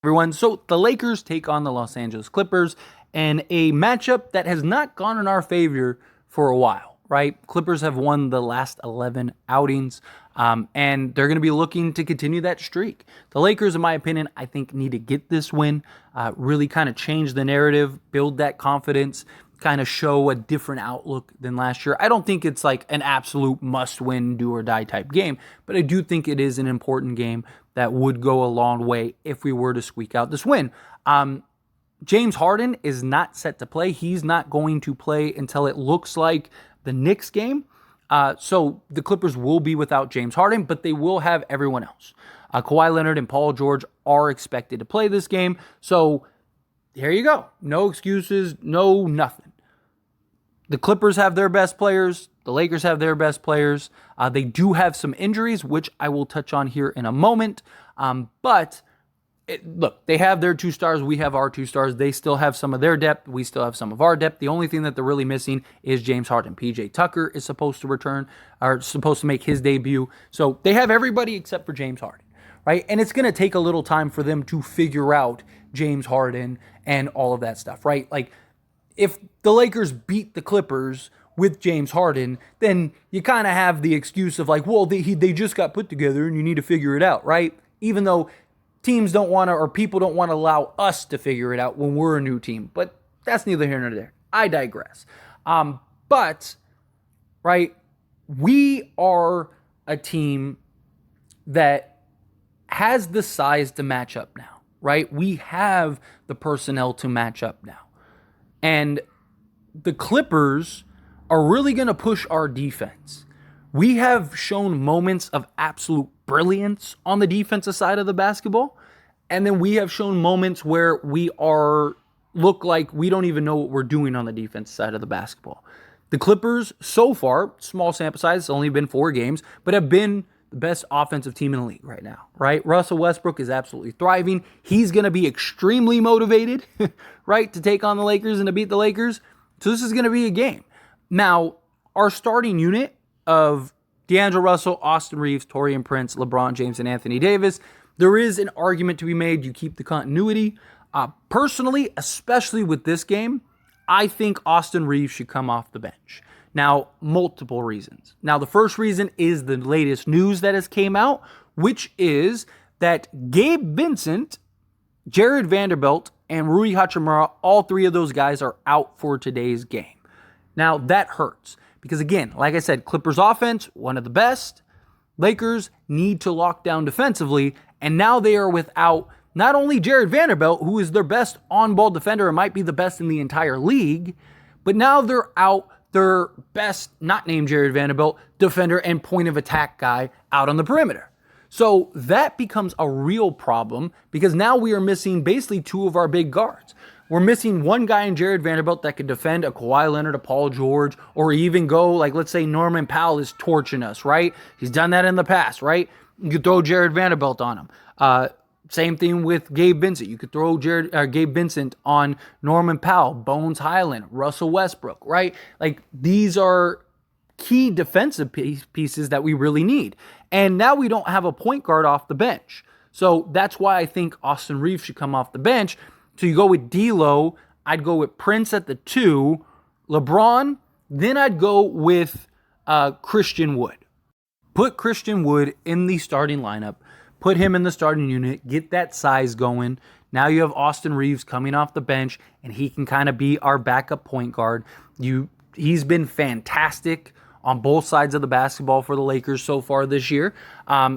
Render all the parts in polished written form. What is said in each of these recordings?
everyone. So the Lakers take on the Los Angeles Clippers in a matchup that has not gone in our favor for a while, right? Clippers have won the last 11 outings, and they're going to be looking to continue that streak. The Lakers, in my opinion, I think need to get this win, really kind of change the narrative, build that confidence, kind of show a different outlook than last year. I don't think it's like an absolute must-win, do-or-die type game, but I do think it is an important game that would go a long way if we were to squeak out this win. James Harden is not set to play. He's not going to play until it looks like the Knicks game. So the Clippers will be without James Harden, but they will have everyone else. Kawhi Leonard and Paul George are expected to play this game. So here you go. No excuses, no nothing. The Clippers have their best players. The Lakers have their best players. They do have some injuries, which I will touch on here in a moment. But look, they have their 2 stars. We have our 2 stars. They still have some of their depth. We still have some of our depth. The only thing that they're really missing is James Harden. PJ Tucker is supposed to return, or supposed to make his debut. So they have everybody except for James Harden, right? And it's going to take a little time for them to figure out James Harden and all of that stuff, right? Like, if the Lakers beat the Clippers with James Harden, then you kind of have the excuse of like, well, they just got put together and you need to figure it out, right? Even though teams don't want to, or people don't want to allow us to figure it out when we're a new team. But that's neither here nor there. I digress. But, right, we are a team that has the size to match up now, right? We have the personnel to match up now. And the Clippers are really going to push our defense. We have shown moments of absolute brilliance on the defensive side of the basketball. And then we have shown moments where we look like we don't even know what we're doing on the defense side of the basketball. The Clippers, so far, small sample size, it's only been 4 games, but have been the best offensive team in the league right now, right? Russell Westbrook is absolutely thriving. He's going to be extremely motivated, right, to take on the Lakers and to beat the Lakers. So this is going to be a game. Now, our starting unit of D'Angelo Russell, Austin Reaves, Taurean Prince, LeBron James, and Anthony Davis, there is an argument to be made. You keep the continuity. Personally, especially with this game, I think Austin Reaves should come off the bench. Now, multiple reasons. Now, the first reason is the latest news that has came out, which is that Gabe Vincent, Jarred Vanderbilt, and Rui Hachimura, all 3 of those guys are out for today's game. Now, that hurts because, again, like I said, Clippers offense, one of the best. Lakers need to lock down defensively, and now they are without not only Jarred Vanderbilt, who is their best on-ball defender and might be the best in the entire league, but now they're out their best, not named Jarred Vanderbilt, defender and point of attack guy out on the perimeter. So that becomes a real problem because now we are missing basically 2 of our big guards. We're missing one guy in Jarred Vanderbilt that could defend a Kawhi Leonard, a Paul George, or even go, like, let's say Norman Powell is torching us, right? He's done that in the past, right? You could throw Jarred Vanderbilt on him. Same thing with Gabe Vincent. You could throw Gabe Vincent on Norman Powell, Bones Highland, Russell Westbrook, right? Like, these are key defensive pieces that we really need. And now we don't have a point guard off the bench. So that's why I think Austin Reaves should come off the bench. So you go with D'Lo, I'd go with Prince at the 2, LeBron, then I'd go with Christian Wood. Put Christian Wood in the starting lineup. Put him in the starting unit, get that size going. Now you have Austin Reaves coming off the bench, and he can kind of be our backup point guard. He's been fantastic on both sides of the basketball for the Lakers so far this year.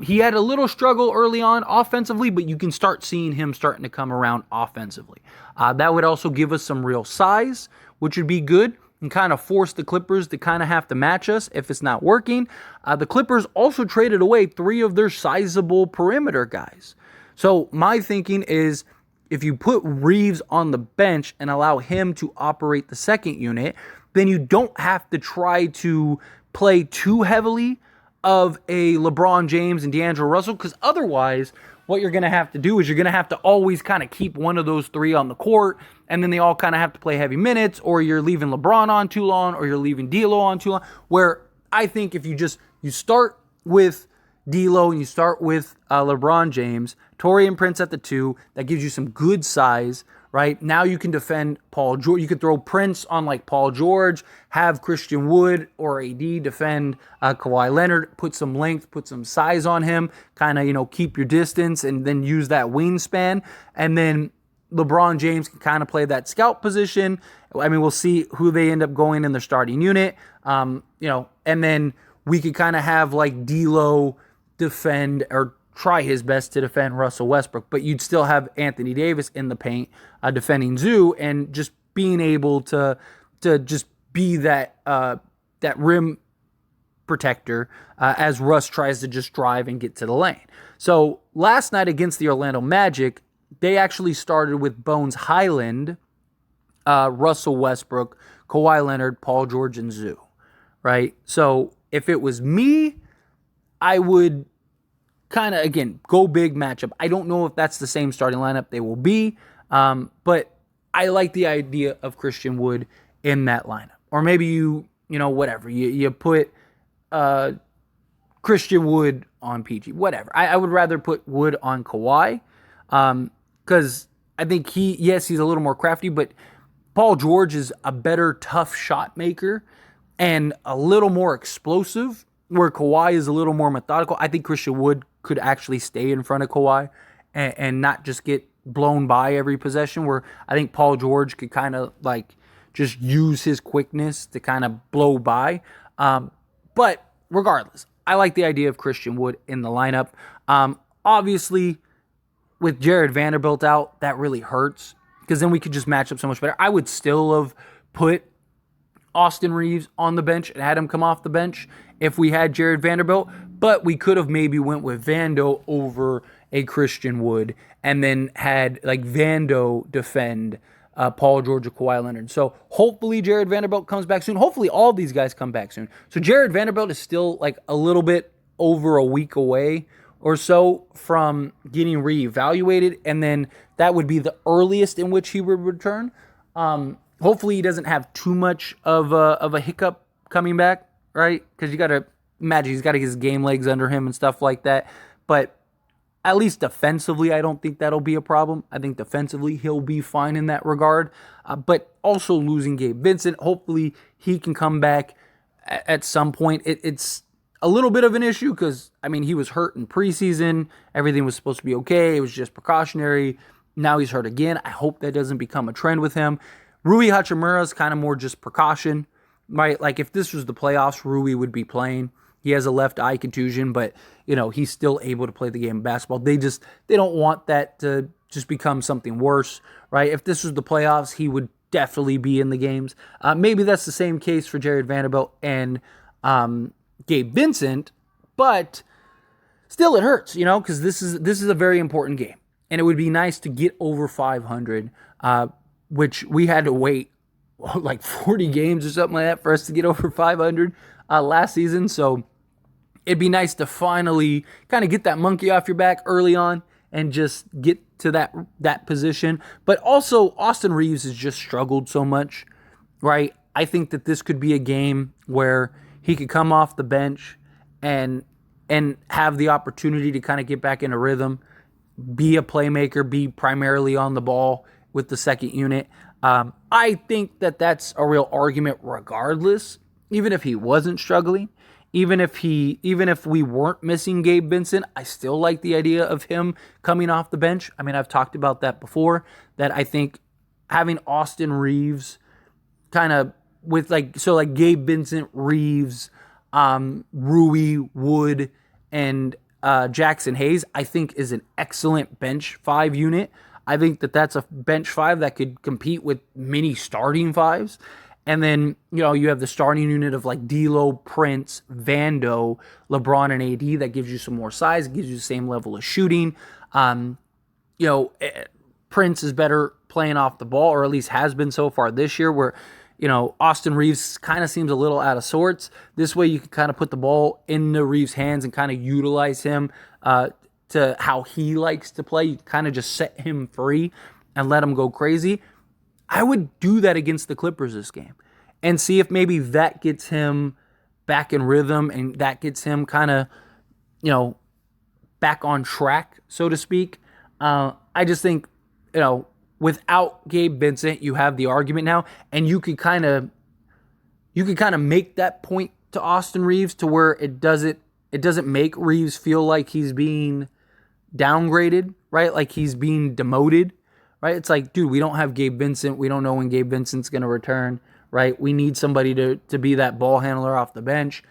He had a little struggle early on offensively, but you can start seeing him starting to come around offensively. That would also give us some real size, which would be good, and kind of force the Clippers to kind of have to match us if it's not working. The Clippers also traded away 3 of their sizable perimeter guys. So my thinking is if you put Reaves on the bench and allow him to operate the second unit, then you don't have to try to play too heavily of a LeBron James and D'Angelo Russell, because otherwise what you're going to have to do is you're going to have to always kind of keep one of those 3 on the court, and then they all kind of have to play heavy minutes, or you're leaving LeBron on too long, or you're leaving D'Lo on too long, where I think if you start with D'Lo and you start with LeBron James, Taurean Prince at the 2. That gives you some good size, right? Now you can defend Paul George. You could throw Prince on like Paul George, have Christian Wood or AD defend Kawhi Leonard, put some length, put some size on him, kind of, keep your distance and then use that wingspan. And then LeBron James can kind of play that scout position. I mean, we'll see who they end up going in their starting unit. And then we could kind of have like D'Lo defend or try his best to defend Russell Westbrook, but you'd still have Anthony Davis in the paint defending Zoo and just being able to just be that rim protector as Russ tries to just drive and get to the lane. So last night against the Orlando Magic, they actually started with Bones Highland, Russell Westbrook, Kawhi Leonard, Paul George, and Zoo, right? So if it was me, I would kind of, again, go big matchup. I don't know if that's the same starting lineup they will be, but I like the idea of Christian Wood in that lineup. Or maybe whatever. You put Christian Wood on PG, whatever. I would rather put Wood on Kawhi because I think he's a little more crafty, but Paul George is a better tough shot maker and a little more explosive, where Kawhi is a little more methodical. I think Christian Wood could actually stay in front of Kawhi and not just get blown by every possession, where I think Paul George could kind of like just use his quickness to kind of blow by. But regardless, I like the idea of Christian Wood in the lineup. Obviously, with Jarred Vanderbilt out, that really hurts because then we could just match up so much better. I would still have put Austin Reaves on the bench and had him come off the bench if we had Jarred Vanderbilt, but we could have maybe went with Vando over a Christian Wood and then had like Vando defend Paul George or Kawhi Leonard. So hopefully Jarred Vanderbilt comes back soon. Hopefully all these guys come back soon. So Jarred Vanderbilt is still like a little bit over a week away or so from getting reevaluated, and then that would be the earliest in which he would return. Hopefully he doesn't have too much of a hiccup coming back, right? Because you got to imagine he's got to get his game legs under him and stuff like that. But at least defensively, I don't think that'll be a problem. I think defensively he'll be fine in that regard. But also losing Gabe Vincent, hopefully he can come back at some point. It's a little bit of an issue because, I mean, he was hurt in preseason. Everything was supposed to be okay. It was just precautionary. Now he's hurt again. I hope that doesn't become a trend with him. Rui Hachimura is kind of more just precaution, right? Like if this was the playoffs, Rui would be playing. He has a left eye contusion, but he's still able to play the game of basketball. They don't want that to just become something worse, right? If this was the playoffs, he would definitely be in the games. Maybe that's the same case for Jarred Vanderbilt and Gabe Vincent, but still it hurts, because this is a very important game, and it would be nice to get over 500. Which we had to wait like 40 games or something like that for us to get over 500 last season. So it'd be nice to finally kind of get that monkey off your back early on and just get to that position. But also Austin Reaves has just struggled so much, right? I think that this could be a game where he could come off the bench and have the opportunity to kind of get back into rhythm, be a playmaker, be primarily on the ball with the second unit. I think that that's a real argument regardless, even if he wasn't struggling, even if we weren't missing Gabe Vincent, I still like the idea of him coming off the bench. I mean, I've talked about that before, that I think having Austin Reaves kind of with like Gabe Vincent, Reaves, Rui, Wood, and Jackson Hayes, I think is an excellent bench 5 unit. I think that that's a bench 5 that could compete with many starting 5s. And then, you have the starting unit of like D'Lo, Prince, Vando, LeBron, and AD that gives you some more size. It gives you the same level of shooting. Prince is better playing off the ball, or at least has been so far this year, where, Austin Reaves kind of seems a little out of sorts. This way you can kind of put the ball in the Reaves' hands and kind of utilize him to how he likes to play. You kind of just set him free and let him go crazy. I would do that against the Clippers this game and see if maybe that gets him back in rhythm and that gets him kind of, back on track, so to speak. I just think, without Gabe Vincent, you have the argument now, and you could kind of make that point to Austin Reaves to where it doesn't make Reaves feel like he's being downgraded, right? Like he's being demoted, right? It's like, dude, we don't have Gabe Vincent. We don't know when Gabe Vincent's going to return, right? We need somebody to be that ball handler off the bench.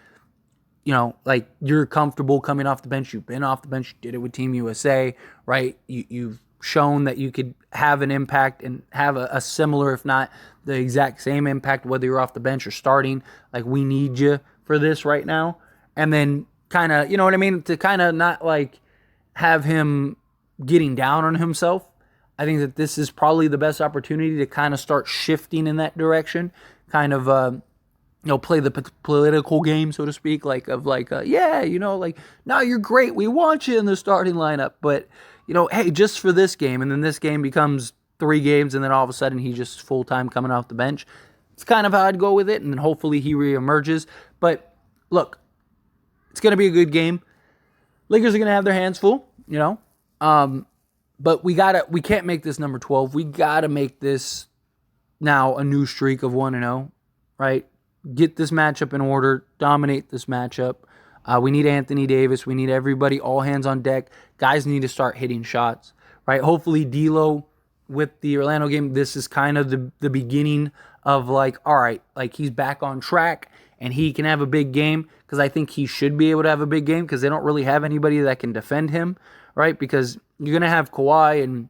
Like you're comfortable coming off the bench. You've been off the bench. You did it with Team USA, right? You've shown that you could have an impact and have a similar, if not the exact same impact, whether you're off the bench or starting. Like, we need you for this right now. And then kind of, you know what I mean? To kind of not like have him getting down on himself. I think that this is probably the best opportunity to kind of start shifting in that direction, kind of, play the political game, so to speak, no, you're great. We want you in the starting lineup. But, hey, just for this game, and then this game becomes 3 games, and then all of a sudden he's just full-time coming off the bench. It's kind of how I'd go with it, and then hopefully he reemerges. But, look, it's going to be a good game. Lakers are going to have their hands full, but we can't make this number 12. We got to make this now a new streak of 1-0, right? Get this matchup in order, dominate this matchup. We need Anthony Davis. We need everybody, all hands on deck. Guys need to start hitting shots, right? Hopefully D'Lo with the Orlando game, this is kind of the beginning of like, all right, like he's back on track and he can have a big game, because I think he should be able to have a big game because they don't really have anybody that can defend him, right? Because you're going to have Kawhi and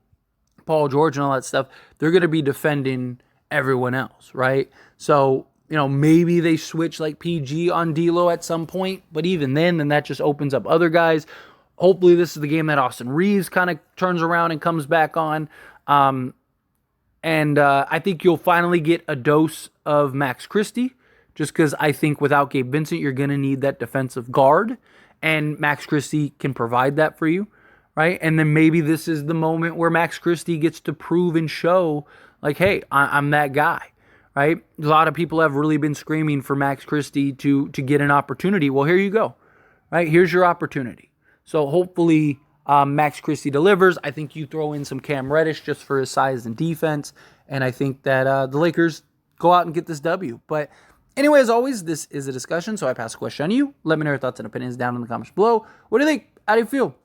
Paul George and all that stuff. They're going to be defending everyone else, right? So, maybe they switch like PG on D'Lo at some point, but even then that just opens up other guys. Hopefully this is the game that Austin Reaves kind of turns around and comes back on. And I think you'll finally get a dose of Max Christie, just because I think without Gabe Vincent, you're going to need that defensive guard, and Max Christie can provide that for you, right? And then maybe this is the moment where Max Christie gets to prove and show, like, hey, I'm that guy. Right? A lot of people have really been screaming for Max Christie to get an opportunity. Well, here you go. Right? Here's your opportunity. So hopefully Max Christie delivers. I think you throw in some Cam Reddish just for his size and defense. And I think that the Lakers go out and get this W. But anyway, as always, this is a discussion. So I pass the question on you. Let me know your thoughts and opinions down in the comments below. What do you think? How do you feel?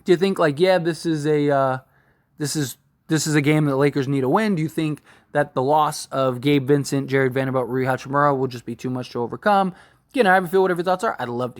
Do you think this is a game that the Lakers need to win? Do you think that the loss of Gabe Vincent, Jarred Vanderbilt, Hachimura will just be too much to overcome? Again, I have a feel whatever your thoughts are. I'd love to